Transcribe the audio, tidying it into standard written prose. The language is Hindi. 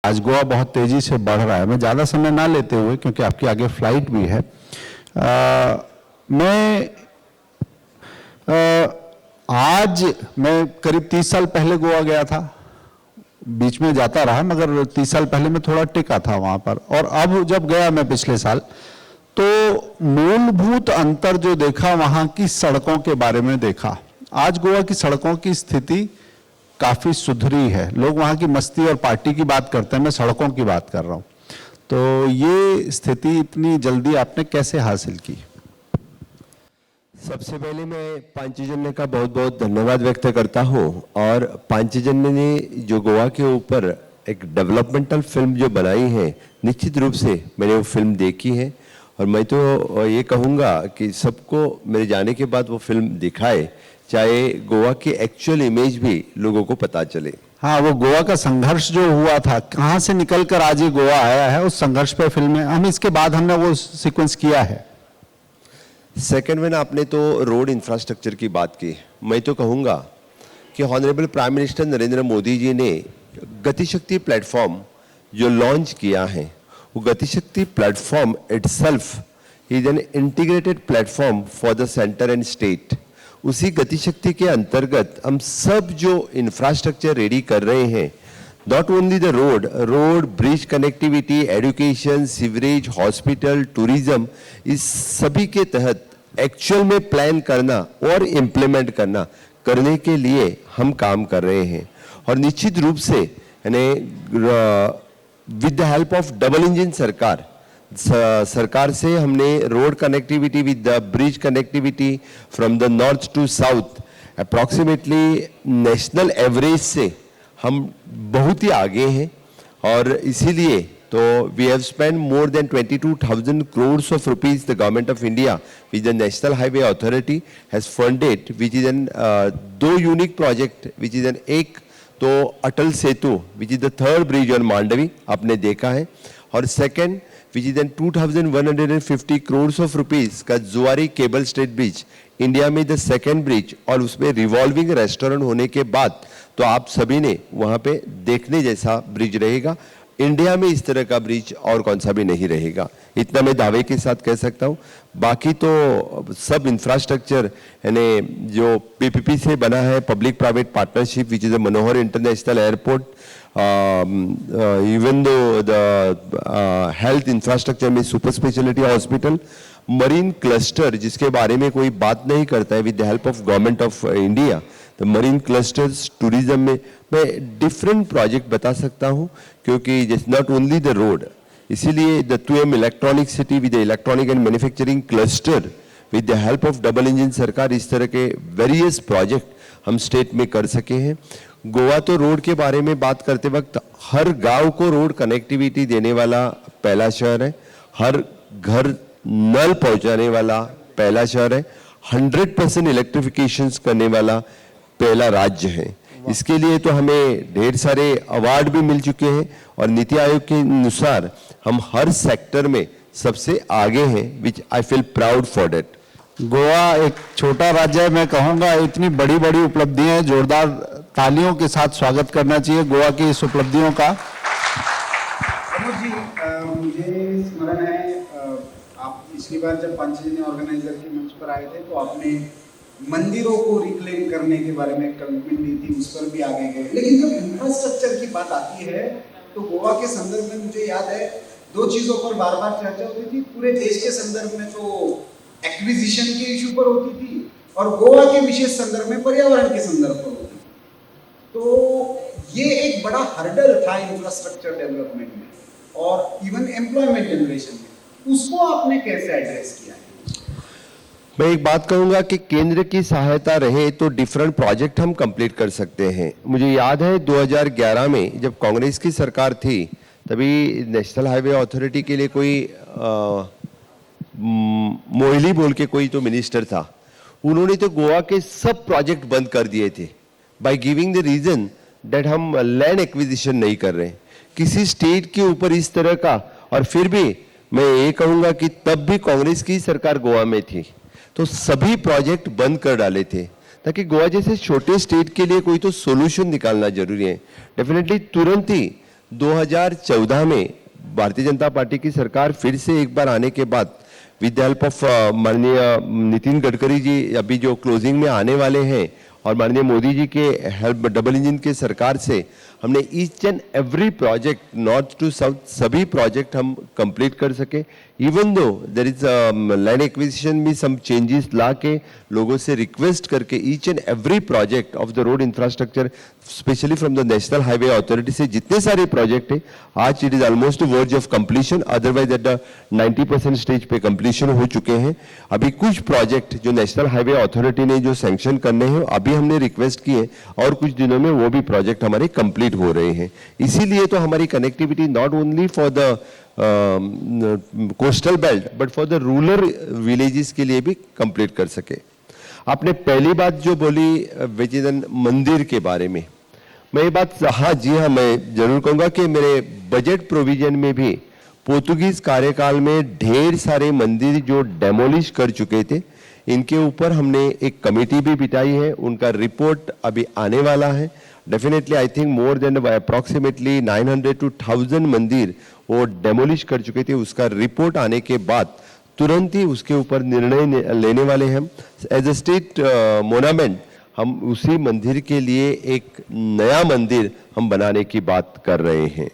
आज गोवा बहुत तेजी से बढ़ रहा है। मैं ज़्यादा समय ना लेते हुए, क्योंकि आपकी आगे फ्लाइट भी है, आज मैं करीब 30 साल पहले गोवा गया था। बीच में जाता रहा, मगर 30 साल पहले मैं थोड़ा टिका था वहाँ पर। और अब जब गया मैं पिछले साल, तो मूलभूत अंतर जो देखा, वहाँ की सड़कों के बारे में देखा। आज गोवा की सड़कों की स्थिति काफ़ी सुधरी है। लोग वहाँ की मस्ती और पार्टी की बात करते हैं, मैं सड़कों की बात कर रहा हूँ। तो ये स्थिति इतनी जल्दी आपने कैसे हासिल की? सबसे पहले मैं पांचजन्य का बहुत बहुत धन्यवाद व्यक्त करता हूँ। और पांचजन्य ने जो गोवा के ऊपर एक डेवलपमेंटल फिल्म जो बनाई है, निश्चित रूप से मैंने वो फिल्म देखी है। और मैं तो ये कहूँगा कि सबको मेरे जाने के बाद वो फिल्म दिखाए, चाहे गोवा की एक्चुअल इमेज भी लोगों को पता चले। हाँ, वो गोवा का संघर्ष जो हुआ था, कहाँ से निकल कर आज ये गोवा आया है, उस संघर्ष पे फिल्म है। हम इसके बाद हमने वो सीक्वेंस किया है। सेकेंड में आपने तो रोड इंफ्रास्ट्रक्चर की बात की। मैं तो कहूँगा कि honourable prime minister Narendra Modi ji ने गतिशक्ति प्लेटफॉर्म जो लॉन्च किया है, वो Gatishakti platform itself is an integrated platform for the centre and state. उसी गतिशक्ति के अंतर्गत हम सब जो इंफ्रास्ट्रक्चर रेडी कर रहे हैं, not only the road, bridge connectivity, education, sewerage, hospital, tourism, इस सभी के तहत एक्चुअल में प्लान करना और इम्प्लीमेंट करने के लिए हम काम कर रहे हैं। और निश्चित रूप से यानी with the help of double engine सरकार से हमने road connectivity with the bridge connectivity from the north to south approximately national average से हम बहुत ही आगे हैं। और इसीलिए तो we have spend more than 22,000 crores of rupees the government of India with the National Highway Authority has funded, which is an दो unique project, which is an एक तो Atal Setu which is the third bridge on Mandvi आपने देखा है, और second which is an 2,150 crores of rupees का जुआरी केबल स्टेट ब्रिज, इंडिया में द सेकेंड ब्रिज। और उसमें रिवॉल्विंग रेस्टोरेंट होने के बाद तो आप सभी ने वहाँ पे देखने जैसा ब्रिज रहेगा। इंडिया में इस तरह का ब्रिज और कौन सा भी नहीं रहेगा, इतना मैं दावे के साथ कह सकता हूँ। बाकी तो सब इंफ्रास्ट्रक्चर यानी जो पीपीपी से बना है, public private partnership, which is a Manohar international airport, even though the health infrastructure में super speciality hospital, marine cluster जिसके बारे में कोई बात नहीं करता है, with the help of government of India, तो मरीन क्लस्टर्स, टूरिज्म में मैं डिफरेंट प्रोजेक्ट बता सकता हूँ, क्योंकि जैसे नॉट ओनली द रोड, इसीलिए the 2M electronic city with the electronic and manufacturing cluster with the help of double engine सरकार, इस तरह के वेरियस प्रोजेक्ट हम स्टेट में कर सके हैं। गोवा तो रोड के बारे में बात करते वक्त हर गांव को रोड कनेक्टिविटी देने वाला पहला शहर है, हर घर नल पहुंचाने वाला पहला शहर है, 100% इलेक्ट्रिफिकेशन करने वाला पहला राज्य है। इसके लिए तो हमें ढेर सारे अवार्ड भी मिल चुके हैं, और नीति आयोग के अनुसार हम हर सेक्टर में सबसे आगे हैं, which I feel proud for that. Goa एक छोटा राज्य है, मैं कहूँगा इतनी बड़ी बड़ी उपलब्धियां हैं, जोरदार तालियों के साथ स्वागत करना चाहिए गोवा की इस उपलब्धियों का। जी, मुझे स्मरण है आप पिछली बार जब पांचजन्य ऑर्गेनाइजर के मंच पर आए थे, तो आपने मंदिरों को रिक्लेम करने के बारे में कमिटमेंट दी थी, उस पर भी आगे गए। लेकिन जब इंफ्रास्ट्रक्चर की बात आती है, तो गोवा के संदर्भ में मुझे याद है दो चीजों पर बार बार चर्चा होती थी। पूरे देश के संदर्भ में तो एक्विजिशन के इशू पर होती थी, और गोवा के विशेष संदर्भ में पर्यावरण के संदर्भ पर होती थी। तो ये एक बड़ा हर्डल था इंफ्रास्ट्रक्चर डेवलपमेंट में और इवन एम्प्लॉयमेंट जनरेशन में, उसको आपने कैसे एड्रेस किया है? मैं एक बात कहूंगा कि केंद्र की सहायता रहे तो डिफरेंट प्रोजेक्ट हम कंप्लीट कर सकते हैं। मुझे याद है 2011 में जब कांग्रेस की सरकार थी, तभी नेशनल हाईवे अथॉरिटी के लिए कोई मोहिली बोल के कोई तो मिनिस्टर था, उन्होंने तो गोवा के सब प्रोजेक्ट बंद कर दिए थे by giving the reason that हम लैंड एक्विजिशन नहीं कर रहे किसी स्टेट के ऊपर इस तरह का। और फिर भी मैं ये कहूंगा कि तब भी कांग्रेस की सरकार गोवा में थी, तो सभी प्रोजेक्ट बंद कर डाले थे, ताकि गोवा जैसे छोटे स्टेट के लिए कोई तो सोल्यूशन निकालना जरूरी है। डेफिनेटली तुरंत ही 2014 में भारतीय जनता पार्टी की सरकार फिर से एक बार आने के बाद विद द हेल्प ऑफ माननीय नितिन गडकरी जी अभी जो क्लोजिंग में आने वाले हैं और माननीय मोदी जी के हेल्प डबल इंजन के सरकार से हमने each and every project north to south सभी प्रोजेक्ट हम कंप्लीट कर सके even though there is land acquisition में सम चेंजेस ला के लोगों से रिक्वेस्ट करके each and every project of the road infrastructure specially from the national highway authority से जितने सारे प्रोजेक्ट है आज it is almost verge of completion otherwise at the 90% stage पे कंप्लीशन हो चुके हैं। अभी कुछ प्रोजेक्ट जो नेशनल हाईवे अथॉरिटी ने जो सैंक्शन करने हैं अभी हमने रिक्वेस्ट की है और कुछ दिनों में वो भी प्रोजेक्ट हमारे कंप्लीट हो रहे हैं। इसीलिए तो हमारी connectivity not only for the coastal belt but for the rural villages के लिए भी कंप्लीट कर सके। आपने पहली बात जो बोली विजयन मंदिर के बारे में, मैं ये बात हाँ जी हाँ मैं जरूर कहूँगा कि मेरे बजट प्रोविजन में भी पोर्तुगीज कार्यकाल में ढेर सारे मंदिर जो डेमोलिश कर चुके थे इनके ऊपर हमने एक कमेटी भी बिठाई है, उनका रिपोर्ट अभी आने वाला है। Definitely I think more than approximately 900 to 1000 मंदिर वो डेमोलिश कर चुके थे। उसका रिपोर्ट आने के बाद तुरंत ही उसके ऊपर निर्णय लेने वाले हैं। एज ए स्टेट मोनामेंट हम उसी मंदिर के लिए एक नया मंदिर हम बनाने की बात कर रहे हैं।